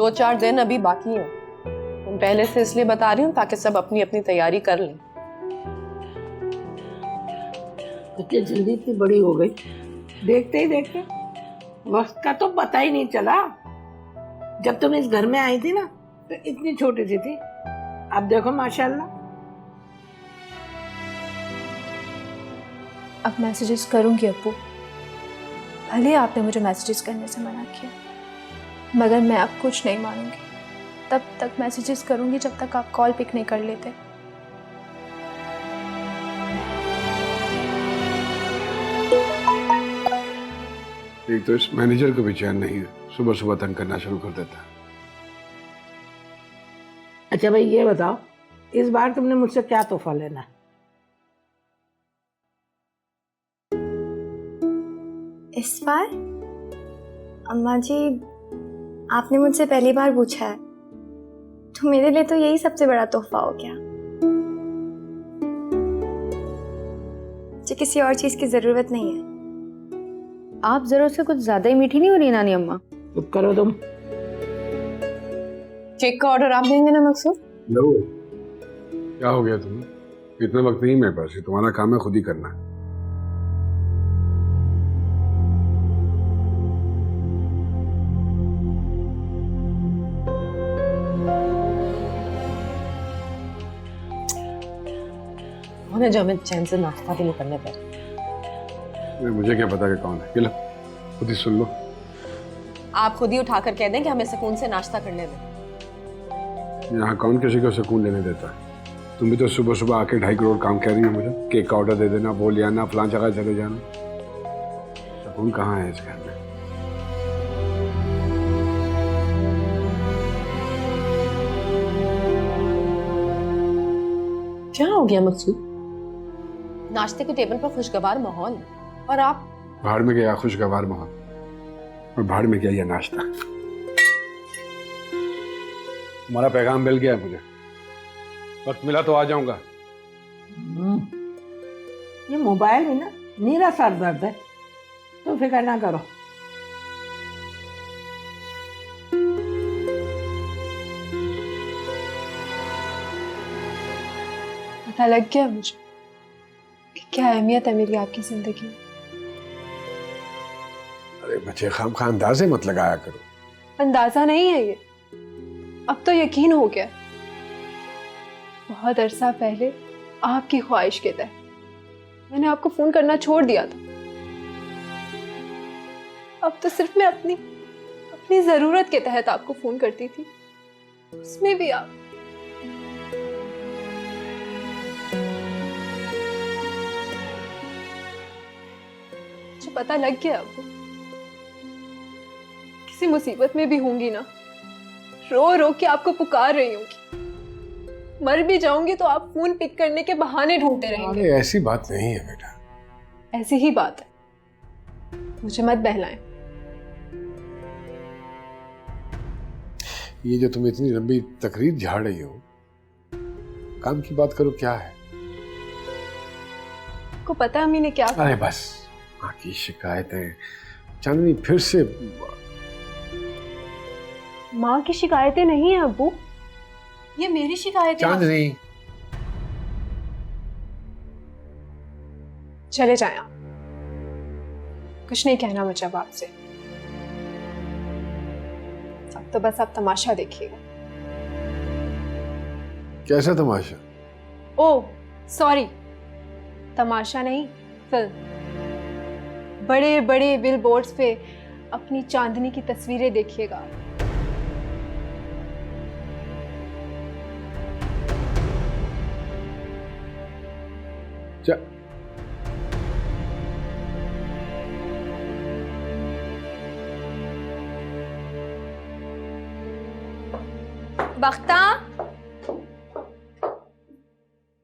2-4 दिन अभी बाकी हैं। तुम पहले से इसलिए बता रही हूँ ताकि सब अपनी अपनी तैयारी कर लें। इतनी जल्दी इतनी बड़ी हो गई, देखते ही देखते वक्त का तो पता ही नहीं चला। जब तुम इस घर में आई थी ना तो इतनी छोटी सी थी, अब देखो माशाल्लाह। अब मैसेजेस करूंगी अब्बू, भले आपने मुझे मैसेजेस करने से मना किया, मगर मैं अब कुछ नहीं मानूंगी। तब तक मैसेजेस करूंगी जब तक आप कॉल पिक नहीं कर लेते। एक तो इस मैनेजर को भी चैन नहीं है, सुबह सुबह तंग करना शुरू कर देता है। अच्छा भाई ये बताओ, इस बार तुमने मुझसे क्या तोहफा लेना है? इस बार अम्मा जी आपने मुझसे पहली बार पूछा है, तो मेरे लिए तो यही सबसे बड़ा तोहफा हो गया। मुझे किसी और चीज की जरूरत नहीं है। आप जरूर से कुछ ज्यादा ही मीठी नहीं हो रही नानी अम्मा? चुप करो तुम। केक का ऑर्डर आप देंगे ना मकसूद? लो, क्या हो गया तुम्हें? इतना वक्त नहीं मेरे पास, तुम्हारा काम है खुद ही करना। उन्हें जो हमें चैन से नाश्ता भी नहीं करने दे। मुझे क्या पता कि कौन है, ये लो खुद ही सुन लो। आप खुद ही उठाकर कह दें कि हमें सुकून से नाश्ता करने दें। यहाँ कौन किसी को सुकून लेने देता है? तुम भी तो सुबह सुबह आके 2.5 करोड़ काम कह रही हो मुझे, केक का ऑर्डर दे देना, वो ले आना, फलां जगह चले जाना। सुकून कहाँ है इस घर में? क्या हो गया मकसूद? नाश्ते के टेबल पर खुशगवार माहौल है और आप बाहर में गया खुशगवार माहौल, और बाहर में क्या ये नाश्ता? तुम्हारा पैगाम मिल गया मुझे, वक्त मिला तो आ जाऊंगा। ये मोबाइल में ना नीरा सर दर्द है, तो फिक्र ना करो। पता लग गया मुझे कि क्या अहमियत है मेरी आपकी जिंदगी में। अरे बच्चे खामखा अंदाजे मत लगाया करो। अंदाजा नहीं है ये, अब तो यकीन हो गया। बहुत अरसा पहले आपकी ख्वाहिश के तहत मैंने आपको फोन करना छोड़ दिया था। अब तो सिर्फ मैं अपनी जरूरत के तहत आपको फोन करती थी, उसमें भी आप। मुझे पता लग गया अब किसी मुसीबत में भी होंगी ना, रो रो के आपको पुकार रही होंगी। मर भी जाऊंगी तो आप फोन पिक करने के बहाने ढूंढते रहेंगे। अरे ऐसी बात नहीं है बेटा। ऐसी ही बात है, मुझे मत बहलाएं। ये जो तुम इतनी लंबी तकरीर झाड़ रही हो, काम की बात करो, क्या है? आपको पता है अम्मी ने क्या कहा? अरे बस, माँ की शिकायतें। चांदनी फिर से। माँ की शिकायतें नहीं है अब्बू, ये मेरी शिकायत है। चांदनी चले जाएं आप, कुछ नहीं कहना मुझे अब आपसे। अब तो बस आप तमाशा देखिएगा। कैसा तमाशा? ओह सॉरी, तमाशा नहीं, फिल्म। बड़े बड़े बिल बोर्ड्स पे अपनी चांदनी की तस्वीरें देखिएगा। बख्ता,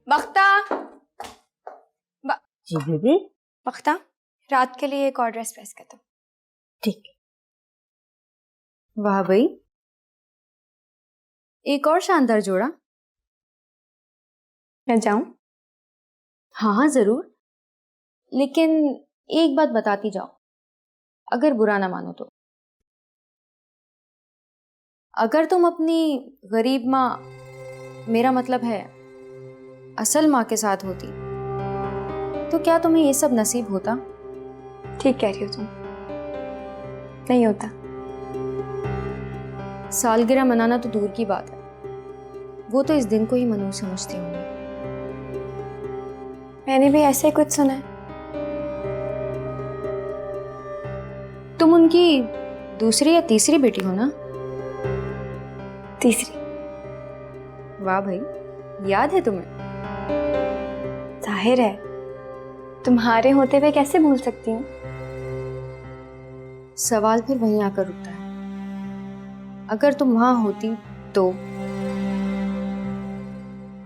बख्ता, जी दीदी। बख्ता, रात के लिए एक और ड्रेस प्रेस कर दो। ठीक। वाह भाई, एक और शानदार जोड़ा। मैं जाऊं? हाँ हाँ जरूर, लेकिन एक बात बताती जाओ, अगर बुरा ना मानो तो। अगर तुम अपनी गरीब माँ, मेरा मतलब है असल माँ के साथ होती, तो क्या तुम्हें ये सब नसीब होता? ठीक कह रही हो तुम, नहीं होता। सालगिरह मनाना तो दूर की बात है, वो तो इस दिन को ही मनहूस समझती हूँ। मैंने भी ऐसे ही कुछ सुना है। तुम उनकी दूसरी या तीसरी बेटी हो ना? तीसरी। वाह भाई, याद है तुम्हें? जाहिर है, तुम्हारे होते हुए कैसे भूल सकती हूँ। सवाल फिर वहीं आकर रुकता है, अगर तुम वहां होती तो?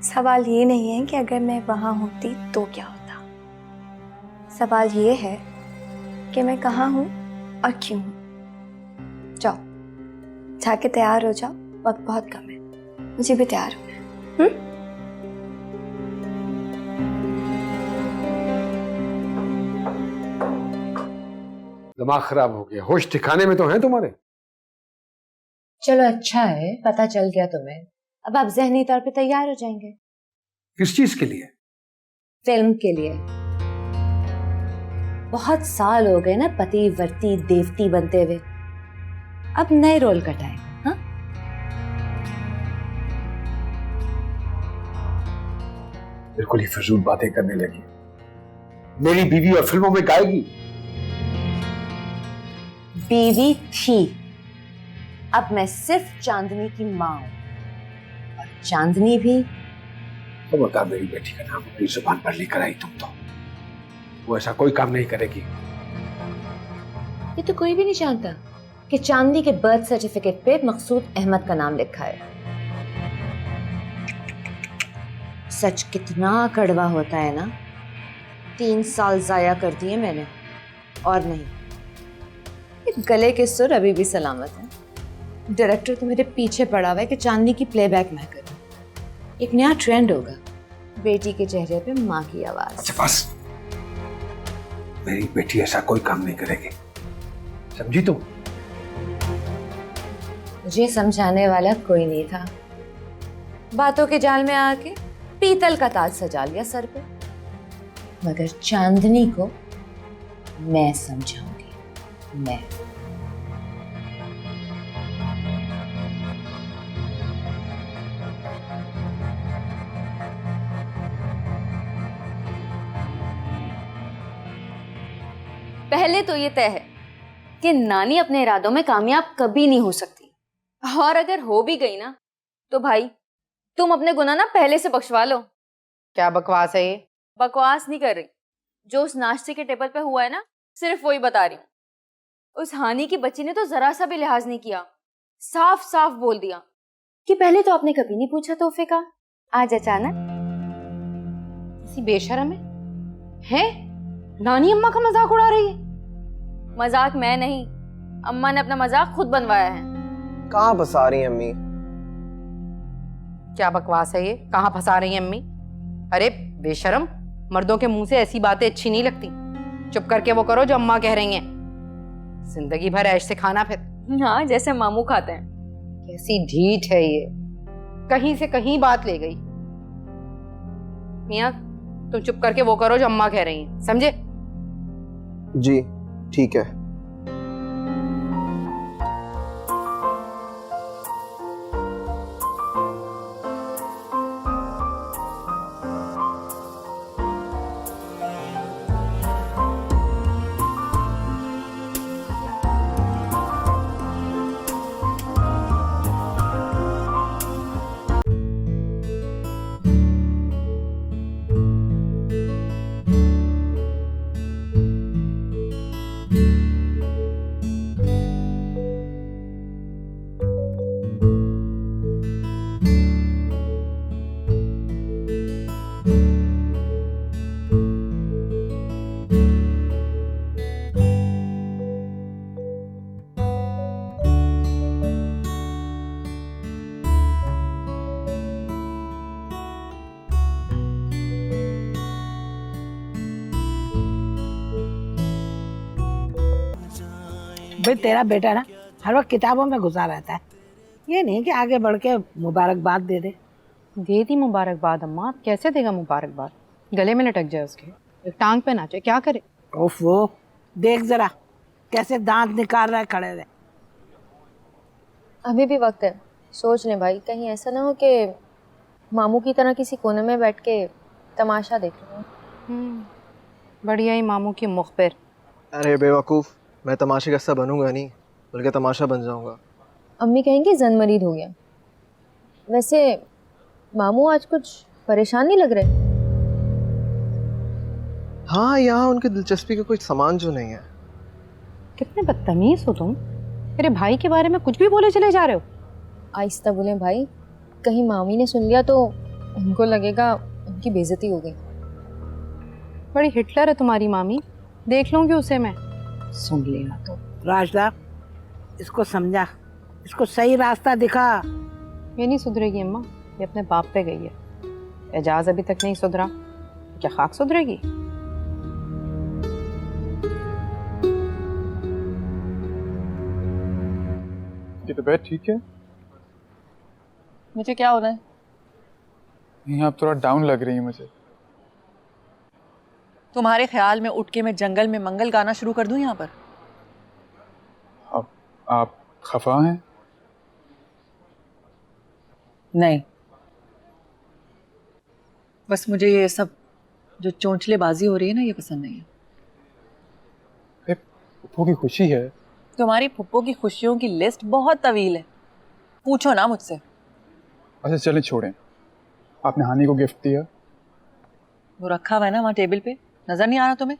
सवाल ये नहीं है कि अगर मैं वहां होती तो क्या होता, सवाल ये है कि मैं कहाँ हूँ और क्यों हूँ। जाओ, जाके तैयार हो जाओ, वक्त बहुत कम है, मुझे भी तैयार होना है। दिमाग खराब हो गया, होश ठिकाने में तो है तुम्हारे? चलो अच्छा है, पता चल गया तुम्हें। अब आप ज़हनी तौर पे तैयार हो जाएंगे किस चीज के लिए? फिल्म के लिए। बहुत साल हो गए ना पति वर्ती देवती बनते हुए, अब नए रोल का टाइम। हाँ, बिल्कुल ही फिजूल बातें करने लगी। मेरी बीवी और फिल्मों में गाएगी? बीवी थी, अब मैं सिर्फ चांदनी की माँ हूं, और चांदनी भी। तो बता, मेरी बेटी का नाम अपनी जुबान पर लेकर आई तुम तो। वो ऐसा कोई काम नहीं करेगी। ये तो कोई भी नहीं जानता कि चांदनी के बर्थ सर्टिफिकेट पे मकसूद अहमद का नाम लिखा है। सच कितना कड़वा होता है ना। 3 साल जाया कर दिए मैंने, और नहीं, ये गले के सुर अभी भी सलामत है। डायरेक्टर तो मेरे पीछे पड़ा हुआ है कि चांदनी की प्लेबैक मैं करूं। एक नया ट्रेंड होगा, बेटी के चेहरे पे माँ की आवाज। अच्छा बस, मेरी बेटी ऐसा कोई काम नहीं करेगी, समझी तुम? मुझे समझाने वाला कोई नहीं था, बातों के जाल में आके पीतल का ताज सजा लिया सर पे। मगर चांदनी को मैं समझाऊंगी, मैं। पहले तो ये तय है कि नानी अपने इरादों में कामयाब कभी नहीं हो सकती, और अगर हो भी गई ना तो भाई तुम अपने गुनाह ना पहले से बख्शवा लो। क्या बकवास है ये? बकवास नहीं कर रही, जो उस नाश्ते के टेबल पे हुआ है ना, सिर्फ वही बता रही हूँ। उस हानि की बच्ची ने तो जरा सा भी लिहाज नहीं किया, साफ साफ बोल दिया कि पहले तो आपने कभी नहीं पूछा तोहफे का, आज अचानक। किसी बेशरम है? नानी अम्मा का मजाक उड़ा रही है। मजाक मैं नहीं, अम्मा ने अपना मजाक खुद बनवाया है। कहाँ फंसा रही हैं अम्मी? क्या बकवास है ये? कहाँ फंसा रही है अम्मी? अरे बेशरम, मर्दों के मुंह से ऐसी बातें अच्छी नहीं लगती। चुप करके वो करो जो अम्मा कह रही हैं। जिंदगी भर ऐश से खाना फिर। हाँ, जैसे मामू खाते हैं। कैसी ढीठ है ये, कहीं से कहीं बात ले गई। मियाँ, तुम चुप करके वो करो जो अम्मा कह रही हैं, समझे? जी ठीक है। भाई तेरा बेटा ना हर वक्त किताबों में घुसा रहता है, ये नहीं कि आगे बढ़ के मुबारकबाद दे दे। दे दी मुबारकबाद अम्मा, अब कैसे देगा मुबारकबाद? गले में लटक जाए उसके, एक टांग पे नाचे, क्या करे? उफ वो देख जरा कैसे दांत निकाल रहा है खड़े रहे। अभी भी वक्त है, सोच लें भाई, कहीं ऐसा ना हो कि मामू की तरह किसी कोने में बैठ के तमाशा देख रहे हो। बढ़िया ही मामू की मुखबिर। अरे बेवकूफ़, मैं तमाशे का हिस्सा बनूंगा नहीं, बल्कि तमाशा बन जाऊंगा। अम्मी कहेंगी जन मरीद हो गया। वैसे मामू आज कुछ परेशान नहीं लग रहे? हाँ, यहाँ उनकी दिलचस्पी का कोई सामान जो नहीं है। कितने बदतमीज हो तुम, मेरे भाई के बारे में कुछ भी बोले चले जा रहे हो। आहिस्ता बोलें भाई, कहीं मामी ने सुन लिया तो उनको लगेगा उनकी बेइज्जती हो गई। बड़ी हिटलर है तुम्हारी मामी, देख लूंगी उसे मैं। सुन लेना तो। राजदा, इसको समझा, इसको सही रास्ता दिखा। ये नहीं सुधरेगी अम्मा, ये अपने बाप पे गई है। एजाज अभी तक नहीं सुधरा, क्या खाक सुधरेगी? की तबीयत ठीक है? मुझे क्या होना है? नहीं, आप थोड़ा डाउन लग रही है मुझे। तुम्हारे ख्याल में उठ के मैं जंगल में मंगल गाना शुरू कर दूं यहाँ पर? अब आप खफा हैं? नहीं, बस मुझे ये सब जो चोंचलेबाजी हो रही है ना, ये पसंद नहीं है। अरे पप्पू की खुशी है। तुम्हारी फुप्पो की खुशियों की लिस्ट बहुत तवील है, पूछो ना मुझसे। अच्छा चलें, छोड़ें। आपने हानि को गिफ्ट दिया? वो रखा हुआ है ना वहाँ टेबल पे, नजर नहीं आ रहा तुम्हें?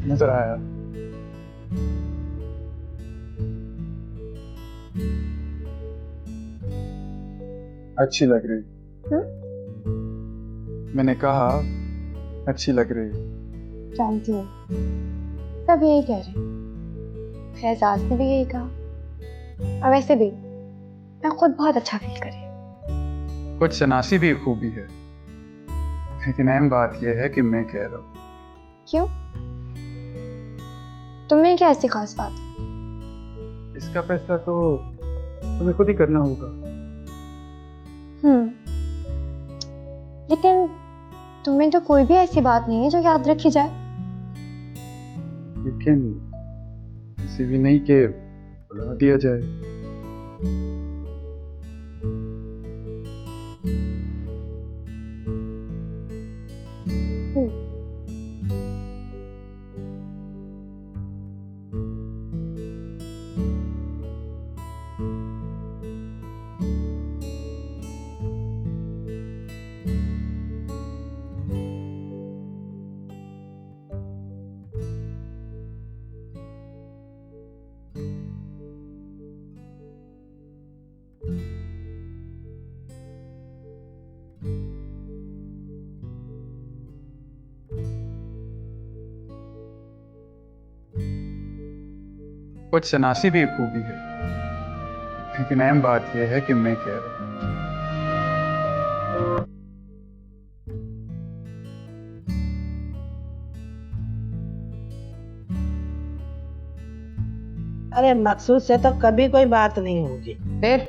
नजर आया। अच्छी लग रही। मैंने कहा अच्छी लग रही। जानती हूँ, सब यही कह रहे हैं। फैजाज ने भी यही कहा, और वैसे भी मैं खुद बहुत अच्छा फील कर रही हूँ। कुछ शनासी भी खूबी है, लेकिन अहम बात यह है कि मैं कह रहा हूँ। क्यों? तुम्हें क्या ऐसी खास बात? इसका फैसला तो तुम्हें खुद ही करना होगा। लेकिन तुम्हें तो कोई भी ऐसी बात नहीं है जो याद रखी जाए। लेकिन किसी भी नहीं के बुला दिया जाए। कुछ शनासी भी खूबी है, लेकिन अहम बात यह है कि मैं कह रहा हूँ। अरे मकसूद से तो कभी कोई बात नहीं होगी, फिर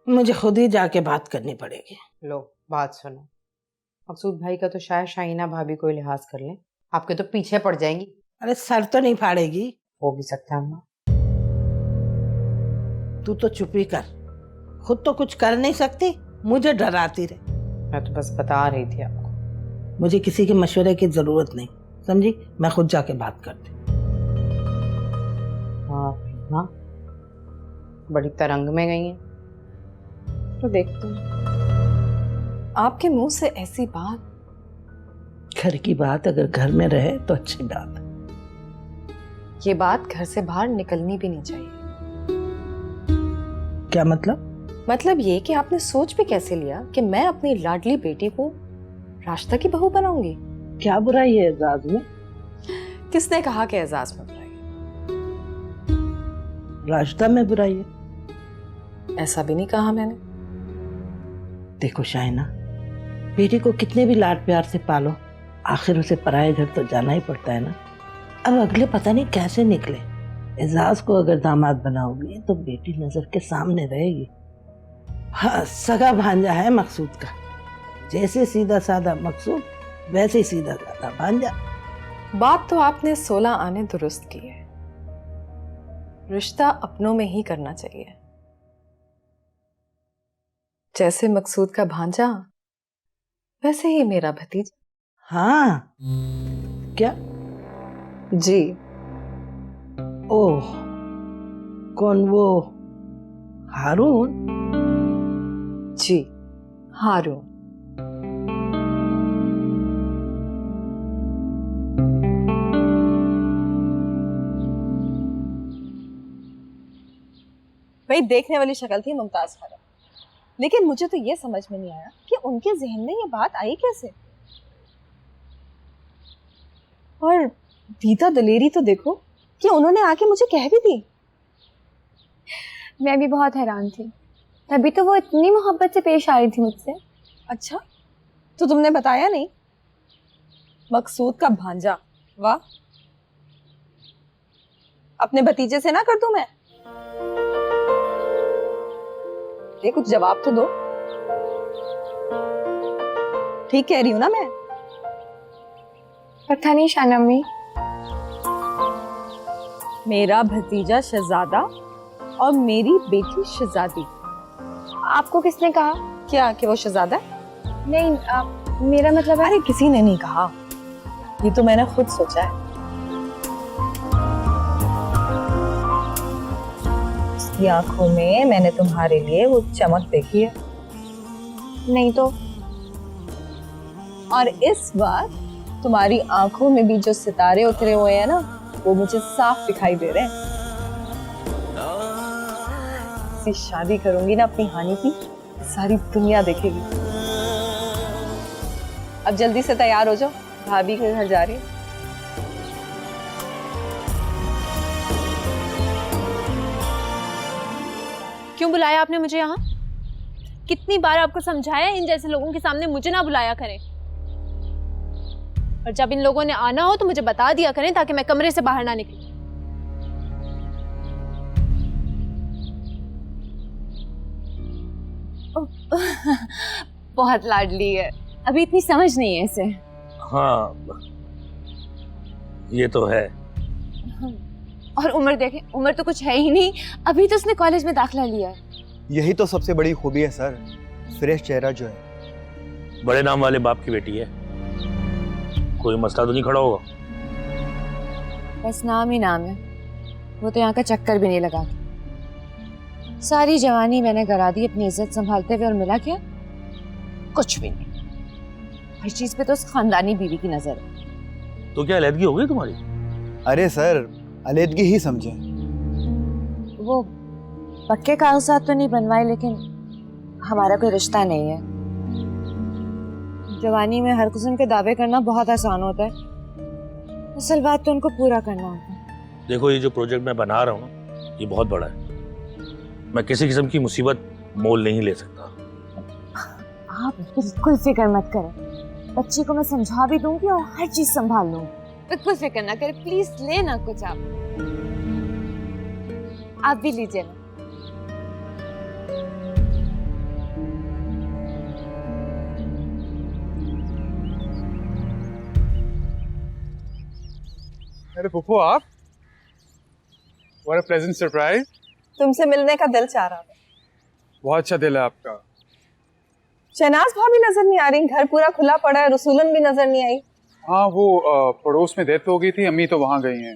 मुझे खुद ही जाके बात करनी पड़ेगी। लो बात सुनो, मकसूद भाई का तो शायद शाहीना भाभी को लिहाज कर लें, आपके तो पीछे पड़ जाएंगी। अरे सर तो नहीं फाड़ेगी। हो भी सकता है अम्मा। तू तो चुप ही कर, खुद तो कुछ कर नहीं सकती, मुझे डराती रहे। मैं तो बस बता रही थी आपको। मुझे किसी के मशवरे की जरूरत नहीं, समझी? मैं खुद जाके बात करती। हाँ, बड़ी तरंग में गई हैं, तो देखते हैं। आपके मुंह से ऐसी बात? घर की बात अगर घर में रहे तो अच्छी बात है। ये बात घर से बाहर निकलनी भी नहीं चाहिए। क्या मतलब? मतलब ये कि आपने सोच भी कैसे लिया कि मैं अपनी लाडली बेटी को रास्ता की बहू बनाऊंगी? क्या बुराई है एजाज में? किसने कहा कि एजाज में बुराई? रास्ता में बुराई है? ऐसा भी नहीं कहा मैंने। देखो शाइना, बेटी को कितने भी लाड प्यार से पालो, आखिर उसे पराए घर तो जाना ही पड़ता है ना। अब अगले पता नहीं कैसे निकले। एजाज को अगर दामाद बनाओगी तो बेटी नजर के सामने रहेगी। हाँ, सगा भांजा है मकसूद का। जैसे सीधा साधा मकसूद वैसे ही सीधा साधा भांजा। बात तो आपने 16 आने दुरुस्त की है। रिश्ता अपनों में ही करना चाहिए। जैसे मकसूद का भांजा वैसे ही मेरा भतीजा। हाँ क्या? जी। ओह, कौन वो हारून? जी, हारून। भाई देखने वाली शक्ल थी मुमताज खाला, लेकिन मुझे तो ये समझ में नहीं आया कि उनके जहन में ये बात आई कैसे। और दीदा दलेरी तो देखो कि उन्होंने आके मुझे कह भी दी। मैं भी बहुत हैरान थी, तभी तो वो इतनी मोहब्बत से पेश आ रही थी मुझसे। अच्छा, तो तुमने बताया नहीं? मकसूद का भांजा, वाह। अपने भतीजे से ना कर दूं मैं? ये कुछ जवाब तो दो। ठीक कह रही हूं ना मैं? पता नहीं शानमी, मेरा भतीजा शहजादा और मेरी बेटी शहजादी। आपको किसने कहा? क्या कि वो शहजादा है? नहीं, मेरा मतलब है। अरे किसी ने नहीं कहा, ये तो मैंने खुद सोचा है। उसकी आंखों में मैंने तुम्हारे लिए वो चमक देखी है। नहीं तो? और इस बार तुम्हारी आंखों में भी जो सितारे उतरे हुए हैं ना, वो मुझे साफ दिखाई दे रहे हैं। ऐसी शादी करूंगी ना अपनी हानि की, सारी दुनिया देखेगी। अब जल्दी से तैयार हो जाओ, भाभी के घर जा रही है। क्यों बुलाया आपने मुझे यहाँ? कितनी बार आपको समझाया इन जैसे लोगों के सामने मुझे ना बुलाया करें। और जब इन लोगों ने आना हो तो मुझे बता दिया करें ताकि मैं कमरे से बाहर ना निकलूं। बहुत लाडली है, अभी इतनी समझ नहीं है इसे। हाँ, ये तो है। और उम्र देखें, उम्र तो कुछ है ही नहीं, अभी तो उसने कॉलेज में दाखिला लिया है। यही तो सबसे बड़ी खूबी है सर, फ्रेश चेहरा जो है। बड़े नाम वाले बाप की बेटी है, कोई मसला तो नहीं खड़ा होगा? बस नाम ही नाम है, वो तो यहाँ का चक्कर भी नहीं लगा। सारी जवानी मैंने करा दी अपनी इज्जत संभालते हुए, और मिला क्या? कुछ भी नहीं। हर चीज पे तो उस खानदानी बीवी की नजर है। तो क्या अलहदगी हो गई तुम्हारी? अरे सर, अलहदगी ही समझे। वो पक्के कागजात तो नहीं बनवाए, लेकिन हमारा कोई रिश्ता नहीं है। जवानी में हर किस्म के दावे करना बहुत आसान होता है, असल बात तो उनको पूरा करना होता है। देखो, ये जो प्रोजेक्ट मैं बना रहा हूँ ना, ये बहुत बड़ा है। मैं किसी किस्म की मुसीबत मोल नहीं ले सकता। आप बिल्कुल फिक्र मत करें, बच्ची को मैं समझा भी दूंगी और हर चीज संभाल लूंगी। बिल्कुल फिक्र ना करें, प्लीज लेना कुछ। आप भी लीजिए ना। अरे पुप्पू, आप? What a pleasant surprise. तुमसे मिलने का दिल चाह रहा था। बहुत अच्छा दिल है आपका। शहनाज भाभी नजर नहीं आ रही, घर पूरा खुला पड़ा है, रसूलन भी नजर नहीं आई। हाँ, वो पड़ोस में डेथ हो गई थी, अम्मी तो वहाँ गई हैं,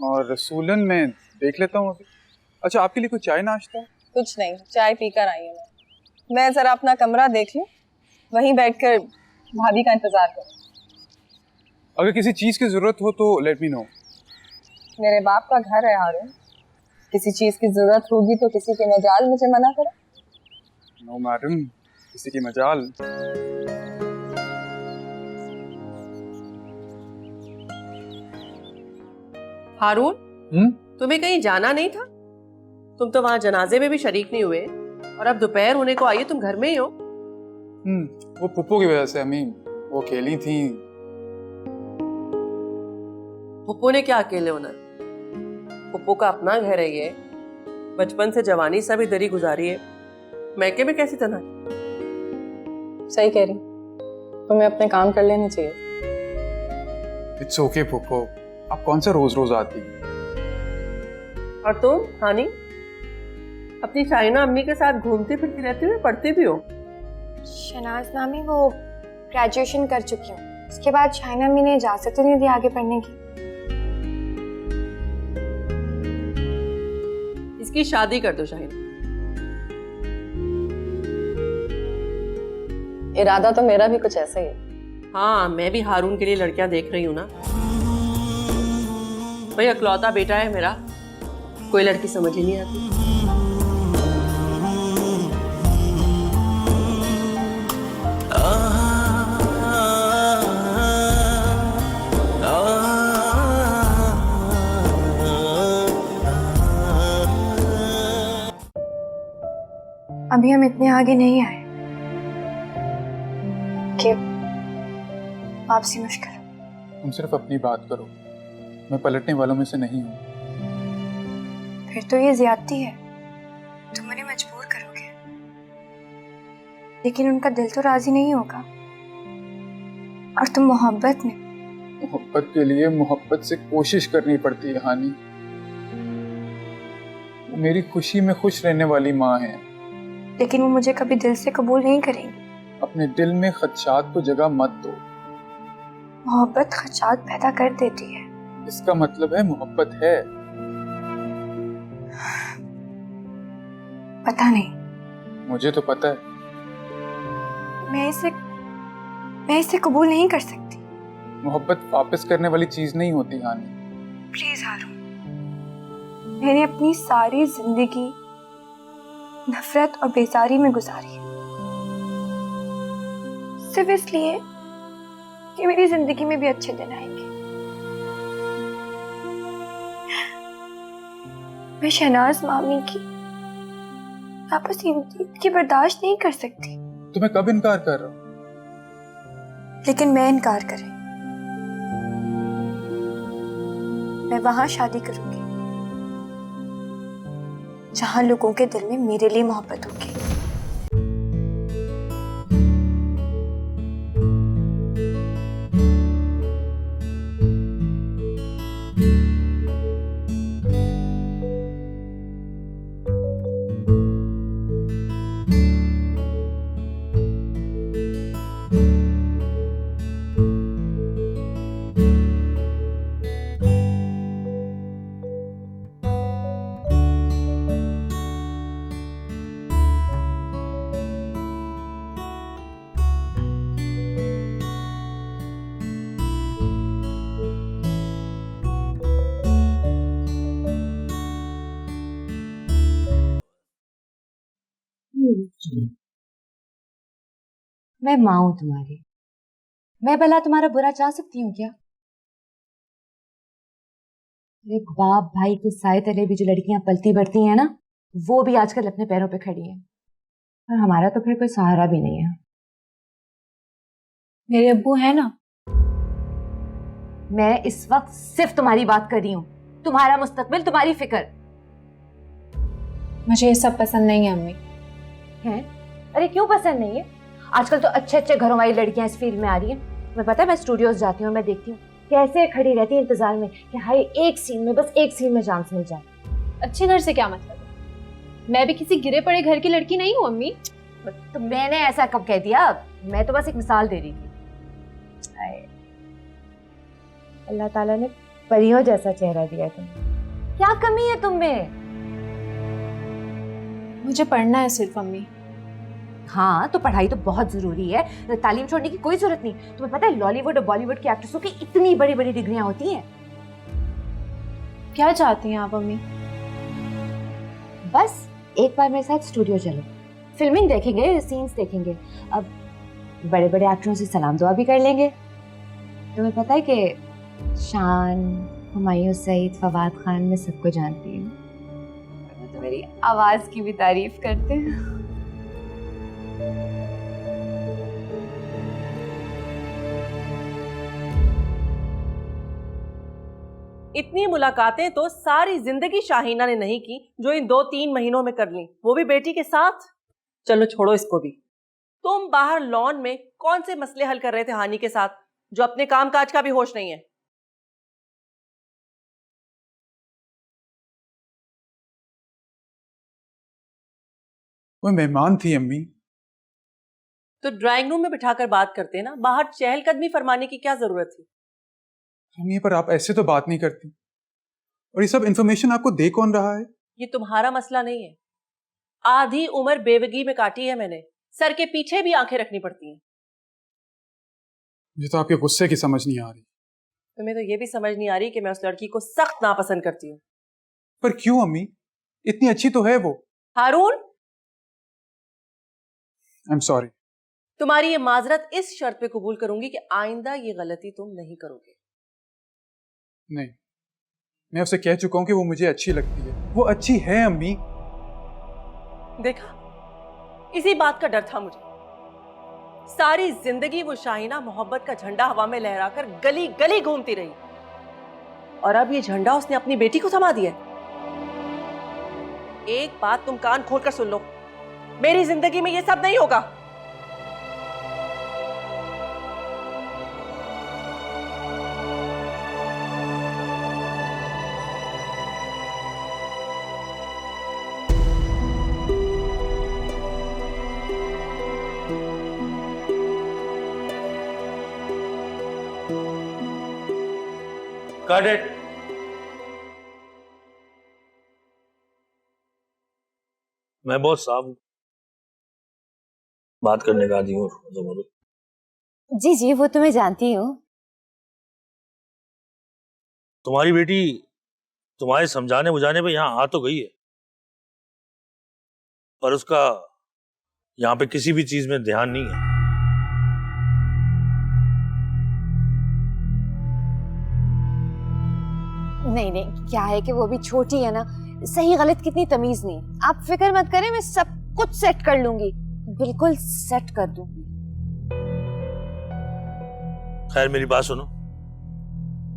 और रसूलन में देख लेता हूँ अभी। अच्छा, आपके लिए कुछ चाय नाश्ता? कुछ नहीं, चाय पीकर आई हूँ मैं जरा अपना कमरा देख लूं, वहीं बैठकर भाभी का इंतजार करूं। अगर किसी चीज की जरूरत हो तो लेट मी नो। मेरे बाप का घर है हारून, किसी चीज की जरूरत होगी तो किसी के मजाल मुझे मना करे? नो मैडम, किसी की मजाल। हारून, तुम्हें कहीं जाना नहीं था? तुम तो वहां जनाजे में भी शरीक नहीं हुए, और अब दोपहर होने को आई है, तुम घर में ही हो। वो पुप्पो की वजह से अम्मी, वो खेली थी, फुप्पो ने क्या अकेले होना है? फुप्पो का अपना घर है ये, बचपन से जवानी सभी दरी गुजारी है, मैके में कैसी तन्हा? सही कह रही, तुम्हें अपने काम कर लेने चाहिए। इट्स ओके पुप्पो, आप कौन सा रोज रोज आती हैं? और तुम हानी अपनी शाइना अम्मी के साथ घूमती फिरती रहती हो, पढ़ती भी हो? शनाज मामी वो ग्रेजुएशन कर चुकी हूँ, उसके बाद शाइना अम्मी ने इजाजत ही नहीं दी आगे पढ़ने की। इसकी शादी कर दो शाइना। इरादा तो मेरा भी कुछ ऐसा ही है। हाँ, मैं भी हारून के लिए लड़कियां देख रही हूँ ना। भाई अकलौता बेटा है मेरा, कोई लड़की समझ ही नहीं आती। अभी हम इतने आगे नहीं आए कि वापसी मुश्किल। तुम सिर्फ अपनी बात करो, मैं पलटने वालों में से नहीं हूँ। फिर तो ये ज्यादती है, तुम उन्हें मजबूर करोगे, लेकिन उनका दिल तो राजी नहीं होगा। और तुम मोहब्बत के लिए मोहब्बत से कोशिश करनी पड़ती है हानी। वो मेरी खुशी में खुश रहने वाली माँ है, लेकिन वो मुझे कभी दिल से कबूल नहीं करेंगी। अपने दिल में खदशात को जगह मत दो। मोहब्बत खदशात पैदा कर देती है। इसका मतलब है मोहब्बत है। पता नहीं, मुझे तो पता है। मैं इसे कबूल नहीं कर सकती। मोहब्बत वापस करने वाली चीज नहीं होती हानी। प्लीज हारून, मैंने अपनी सारी जिंदगी नफरत और बेजारी में गुजारी है, सिर्फ इसलिए कि मेरी जिंदगी में भी अच्छे दिन आएंगे। मैं शहनाज मामी की आपस की बर्दाश्त नहीं कर सकती। तो मैं कब इनकार कर रहा हूँ? लेकिन मैं इनकार करें, मैं वहां शादी करूंगी जहां लोगों के दिल में मेरे लिए मोहब्बत होगी। मैं माँ हूं तुम्हारी, मैं भला तुम्हारा बुरा चाह सकती हूँ क्या? एक बाप भाई के साए तले भी जो लड़कियां पलती बढ़ती हैं ना, वो भी आजकल अपने पैरों पे खड़ी हैं, और हमारा तो फिर कोई सहारा भी नहीं है। मेरे अब्बू है ना। मैं इस वक्त सिर्फ तुम्हारी बात कर रही हूँ, तुम्हारा मुस्तकबिल, तुम्हारी फिक्र। मुझे ये सब पसंद नहीं है अम्मी। है? अरे क्यों पसंद नहीं है? आजकल तो अच्छे अच्छे घरों वाली लड़कियां इस फील्ड में आ रही हैं। मैं पता है, मैं स्टूडियोज जाती हूँ, मैं देखती हूँ कैसे खड़ी रहती है इंतजार में कि हाय एक सीन में, बस एक सीन में चांस मिल जाए। अच्छे घर से क्या मतलब? मैं भी किसी गिरे पड़े घर की लड़की नहीं हूँ अम्मी। तो मैंने ऐसा कब कह दिया? मैं तो बस एक मिसाल दे रही थी। अल्लाह ताला ने परियों जैसा चेहरा दिया तुम्हें, क्या कमी है तुम में? मुझे पढ़ना है सिर्फ अम्मी। हाँ, तो पढ़ाई तो बहुत जरूरी है, तालीम छोड़ने की कोई जरूरत नहीं। तुम्हें पता है लॉलीवुड और बॉलीवुड की एक्ट्रेसों की इतनी बड़ी बड़ी डिग्रियां होती हैं। क्या चाहती हैं आप अम्मी? बस एक बार मेरे साथ स्टूडियो चलो, फिल्मिंग देखेंगे, सीन्स देखेंगे, अब बड़े बड़े एक्टरों से सलाम दुआ भी कर लेंगे। तुम्हें पता है कि शान, हुमायूं सईद, फवाद खान में सबको जानती है, वो तो मेरी आवाज की भी तारीफ करते हैं। इतनी मुलाकातें तो सारी जिंदगी शाहीना ने नहीं की जो इन 2-3 महीनों में कर ली, वो भी बेटी के साथ। चलो छोड़ो इसको भी। तुम बाहर लॉन में कौन से मसले हल कर रहे थे हानि के साथ, जो अपने काम काज का भी होश नहीं है? वो मेहमान थी अम्मी। तो ड्राइंग रूम में बिठाकर बात करते ना, बाहर चहलकदमी फरमाने की क्या जरूरत थी? अम्मी पर आप ऐसे तो बात नहीं करती। और ये सब इंफॉर्मेशन आपको दे कौन रहा है? ये तुम्हारा मसला नहीं है। आधी उम्र बेवगी में काटी है मैंने, सर के पीछे भी आंखें रखनी पड़ती हैं। मुझे तो आपके गुस्से की समझ नहीं आ रही। तुम्हें तो ये भी समझ नहीं आ रही कि मैं उस लड़की को सख्त नापसंद करती हूँ। पर क्यों अम्मी? इतनी अच्छी तो है वो। हारून, आई एम सॉरी। तुम्हारी ये माजरत इस शर्त पे कबूल करूंगी कि आइंदा ये गलती तुम नहीं करोगे। नहीं, मैं उसे कह चुका हूं कि वो मुझे अच्छी लगती है। वो अच्छी है अम्मी। देखा, इसी बात का डर था मुझे। सारी जिंदगी वो शाहीना मोहब्बत का झंडा हवा में लहराकर गली गली घूमती रही, और अब ये झंडा उसने अपनी बेटी को थमा दिया। एक बात तुम कान खोलकर सुन लो, मेरी जिंदगी में ये सब नहीं होगा। Got it. मैं बहुत साफ हूँ, बात करने का आदी हूँ। जी जी, वो तो मैं जानती हूँ। तुम्हारी बेटी तुम्हारे समझाने बुझाने पे यहाँ आ तो गई है, पर उसका यहाँ पे किसी भी चीज में ध्यान नहीं है। नहीं नहीं, क्या है कि वो भी छोटी है ना, सही गलत कितनी तमीज नहीं। आप फिक्र मत करें, मैं सब कुछ सेट कर लूंगी, बिल्कुल सेट कर दूंगी। खैर मेरी बात सुनो,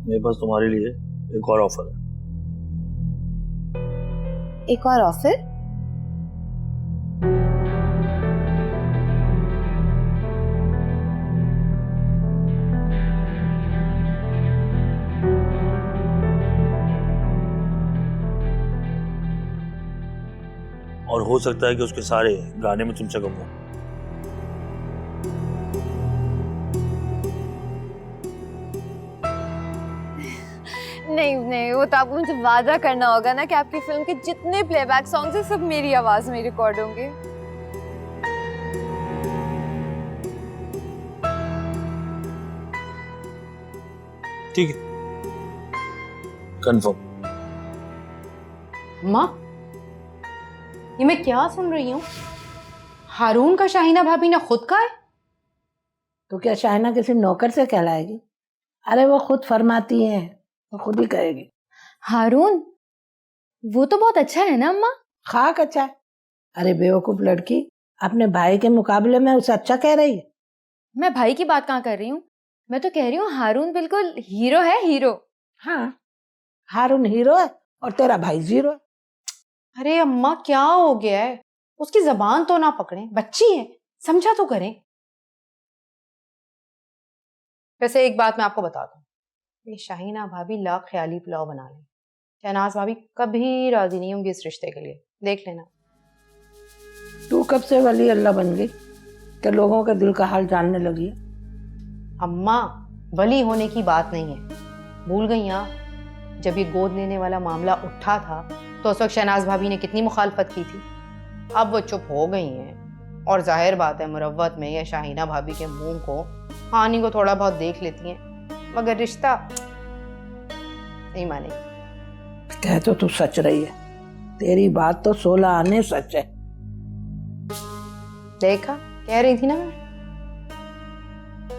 मेरे पास तुम्हारे लिए एक और ऑफर है। एक और ऑफर? और हो सकता है कि उसके सारे गाने में तुमसे कहूँ। नहीं नहीं, वो तो आपको मुझे वादा करना होगा ना कि आपकी फिल्म के जितने प्लेबैक सॉन्ग्स हैं सब मेरी आवाज में रिकॉर्ड होंगे। ठीक है, कंफर्म। माँ, ये मैं क्या सुन रही हूँ? हारून का शाहीना भाभी ने खुद का है? तो क्या शाहीना किसी नौकर से कहलाएगी? अरे वो खुद फरमाती है, वो खुद ही कहेगी। हारून, वो तो बहुत अच्छा है ना अम्मा? खाक अच्छा है। अरे बेवकूफ लड़की, अपने भाई के मुकाबले में उसे अच्छा कह रही है। मैं भाई की बात कहाँ कर रही हूँ, मैं तो कह रही हूँ हारून बिल्कुल हीरो है, हीरो। हाँ, हारून हीरो है और तेरा भाई जीरो है। अरे अम्मा क्या हो गया है? उसकी जबान तो ना पकड़ें, बच्ची है, समझा तो करें। वैसे एक बात मैं आपको बता दूं, ये शाहीना भाभी लाख ख्याली पुलाव बना ले, शहनाज भाभी कभी राजी नहीं होंगी इस रिश्ते के लिए, देख लेना। तू कब से वली अल्लाह बन गई कि लोगों के दिल का हाल जानने लगी है? अम्मा, वली होने की बात नहीं है, भूल गई आप? जब ये गोद लेने वाला मामला उठा था तो उस वक्त शहनाज भाभी ने कितनी मुखालफत की थी। अब वो चुप हो गई हैं, और जाहिर बात है मुरव्वत में या शाहीना भाभी के मुंह को हानि को थोड़ा बहुत देख लेती हैं, मगर रिश्ता नहीं मानेगी। कह तो तू सच रही है, तेरी बात तो 16 आने सच है। देखा, कह रही थी ना मैं।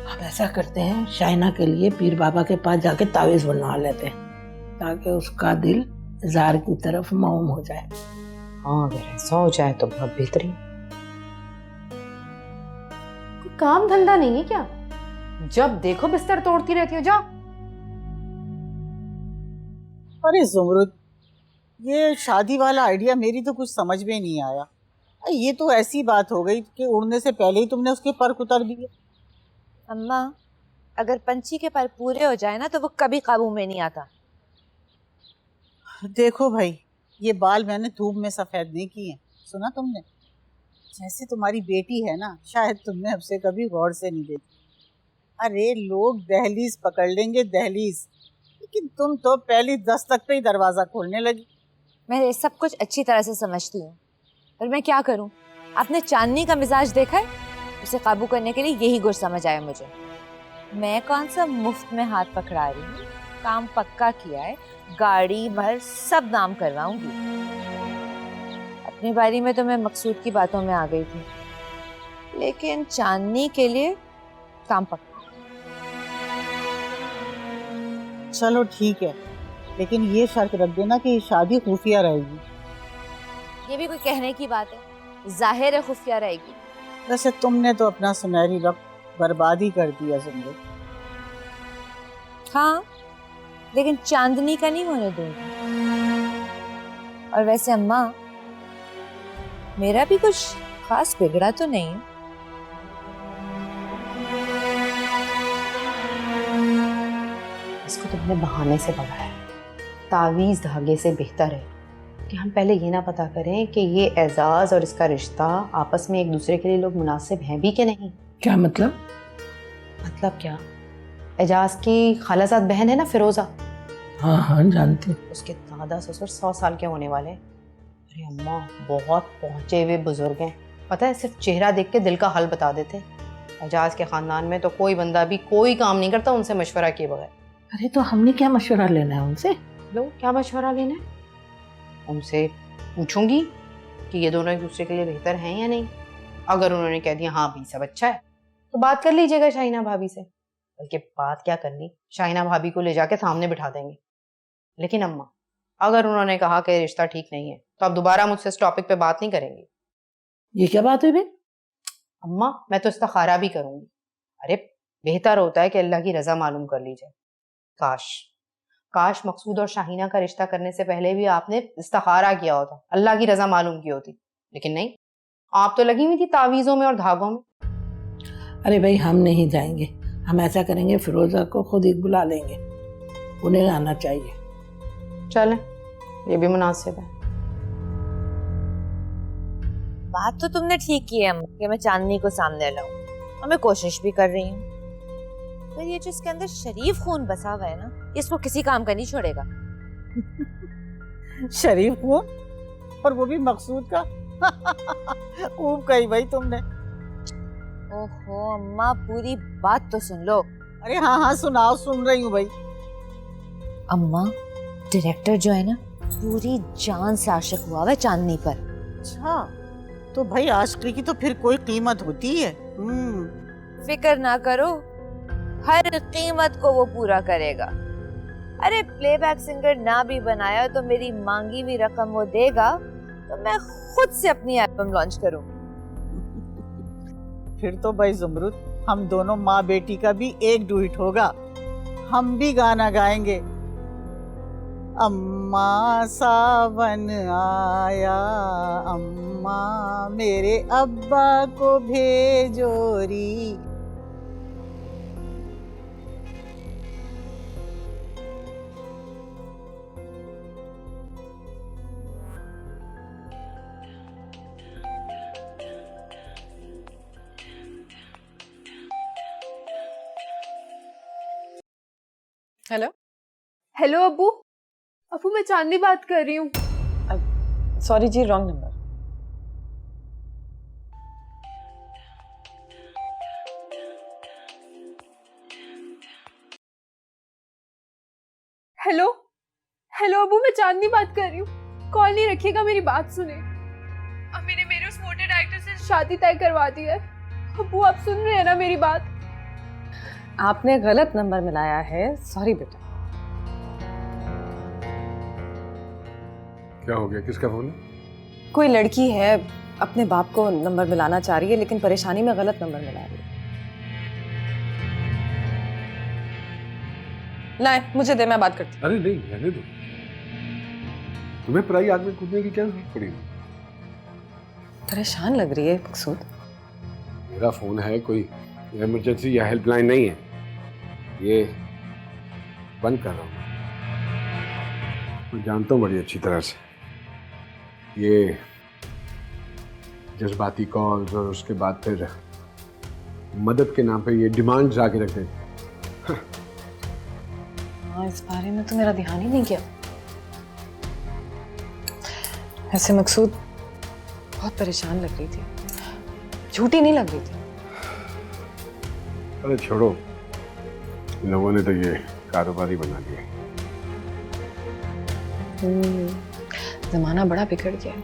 अब ऐसा करते हैं, शाहीना के लिए पीर बाबा के पास जाके तावीज बनवा लेते हैं, ताकि उसका दिल जार की तरफ मौम हो जाए। हाँ, अगर ऐसा हो जाए तो बहुत बेहतरीन। कोई काम धंधा नहीं है क्या? जब देखो बिस्तर तोड़ती रहती हो। जाओ। अरे जुमरुद, ये शादी वाला आइडिया मेरी तो कुछ समझ में नहीं आया। ये तो ऐसी बात हो गई कि उड़ने से पहले ही तुमने उसके पर उतार दिए। अम्मा, अगर पंछी के पर पूरे हो जाए ना तो वो कभी काबू में नहीं आता। देखो भाई, ये बाल मैंने धूप में सफ़ेद नहीं किए, सुना तुमने? जैसे तुम्हारी बेटी है ना, शायद तुमने हमसे कभी गौर से नहीं देखी। अरे लोग दहलीज पकड़ लेंगे, दहलीज, लेकिन तुम तो पहली दस्तक पे ही दरवाज़ा खोलने लगी। मैं ये सब कुछ अच्छी तरह से समझती हूँ, पर मैं क्या करूँ? आपने चांदनी का मिजाज देखा है? उसे काबू करने के लिए यही गुर समझ आया मुझे। मैं कौन सा मुफ्त में हाथ पकड़ा रही हूँ, काम पक्का किया है, गाड़ी भर सब नाम करवाऊंगी। अपनी बारी में तो मैं मकसूद की बातों में आ गई थी, लेकिन चांदनी के लिए काम पक्का। चलो ठीक है, लेकिन ये शर्त रख देना कि शादी खुफिया रहेगी। ये भी कोई कहने की बात है? जाहिर है खुफिया रहेगी। वैसे तुमने तो अपना सुनहरी वक्त बर्बाद ही कर दिया जिंदगी। हाँ, लेकिन चांदनी का नहीं होने दूंगी। और वैसे अम्मा, मेरा भी कुछ खास बिगड़ा तो नहीं है। इसको तुमने बहाने से पकड़ा है। तावीज़ धागे से बेहतर है कि हम पहले ये ना पता करें कि ये एजाज और इसका रिश्ता आपस में एक दूसरे के लिए लोग मुनासिब हैं भी कि नहीं। क्या मतलब? मतलब क्या? एजाज की खालाजाद बहन है ना फिरोजा, हाँ हाँ जानती हूँ। उसके दादा ससुर 100 साल के होने वाले हैं। अरे अम्मा, बहुत पहुंचे हुए बुजुर्ग हैं। पता है, सिर्फ चेहरा देख के दिल का हाल बता देते। एजाज के खानदान में तो कोई बंदा भी कोई काम नहीं करता उनसे मशवरा किए बगैर। अरे तो हमने क्या मशवरा लेना है उनसे? लो, क्या मशवरा लेना है? उनसे पूछूंगी कि ये दोनों एक दूसरे के लिए बेहतर हैं या नहीं। अगर उन्होंने कह दिया हाँ भी सब अच्छा है, तो बात कर लीजिएगा शाहीना भाभी से। बल्कि बात क्या करनी, शाहीना भाभी को ले जाके सामने बिठा देंगे। लेकिन अम्मा, अगर उन्होंने कहा कि रिश्ता ठीक नहीं है, तो आप दोबारा मुझसे इस टॉपिक पे बात नहीं करेंगी। ये क्या बात हुई बे? अम्मा, मैं तो इस्तिखारा भी करूंगी। अरे बेहतर होता है कि अल्लाह की रजा मालूम कर ली जाए। काश मकसूद और शाहीना का रिश्ता करने से पहले भी आपने इस्तिखारा किया होता, अल्लाह की रजा मालूम की होती। लेकिन नहीं, आप तो लगी हुई थी तावीज़ों में और धागों में। अरे भाई, हम नहीं जाएंगे। हम ऐसा करेंगे, फिरोजा को खुद ही बुला लेंगे, उन्हें आना चाहिए। चलें, ये भी मुनासिब है। बात तो तुमने ठीक की है अम्मा कि मैं चांदनी को सामने लाऊं, और मैं कोशिश भी कर रही हूँ। पर ये जो इसके अंदर शरीफ खून बसा हुआ है ना, इसको किसी काम का नहीं छोड़ेगा। शरीफ खून, और वो भी मकसूद का। खूब कही भाई तुमने। ओहो अम्मा, पूरी बात तो सुन लो। अरे हाँ हाँ सुनाओ, सुन रही हूँ भाई। अम्मा, डायरेक्टर जो है ना, पूरी जान से आशिक हुआ है चांदनी पर। अच्छा, तो भाई आशिकी की तो फिर कोई कीमत होती है। फिक्र ना करो, हर कीमत को वो पूरा करेगा। अरे प्लेबैक सिंगर ना भी बनाया तो मेरी मांगी हुई रकम वो देगा, तो मैं खुद से अपनी एल्बम लॉन्च करूंगी। फिर तो भाई जुमरुद, हम दोनों माँ बेटी का भी एक डुएट होगा। हम भी गाना गाएंगे, अम्मा सावन आया, अम्मा मेरे अब्बा को भेजोरी। हेलो हेलो अबू। अबू, मैं चांदनी बात कर रही हूँ। सॉरी जी, रॉन्ग नंबर। हेलो हेलो अबू, मैं चांदनी बात कर रही हूँ। कॉल नहीं रखिएगा, मेरी बात सुने। अम्मी ने मेरे उस मोटे डायरेक्टर से शादी तय करवा दी है। अबू, आप सुन रहे हैं ना मेरी बात? आपने गलत नंबर मिलाया है। सॉरी बेटा। क्या हो गया? किसका फोन है? कोई लड़की है, अपने बाप को नंबर मिलाना चाह रही है, लेकिन परेशानी में गलत नंबर मिला रही है। लाए, मुझे दे, मैं बात करती हूँ। अरे नहीं, रहने दो। तुम्हें पराई आग में कूदने की क्या जरूरत पड़ी? परेशान लग रही है मकसूद। मेरा फोन है, कोई इमरजेंसी या हेल्पलाइन नहीं है। ये बंद कर रहा हूँ। मैं जानता हूँ बड़ी अच्छी तरह से ये जज्बाती कॉल्स और उसके बाद फिर मदद के नाम पे ये डिमांड्स आके रख देते। हाँ, इस बारे में तो मेरा ध्यान ही नहीं किया। ऐसे मकसूद बहुत परेशान लग रही थी, झूठी नहीं लग रही थी। अरे छोड़ो, इन लोगों ने तो ये कारोबारी बना दिया। जमाना बड़ा बिगड़ गया है।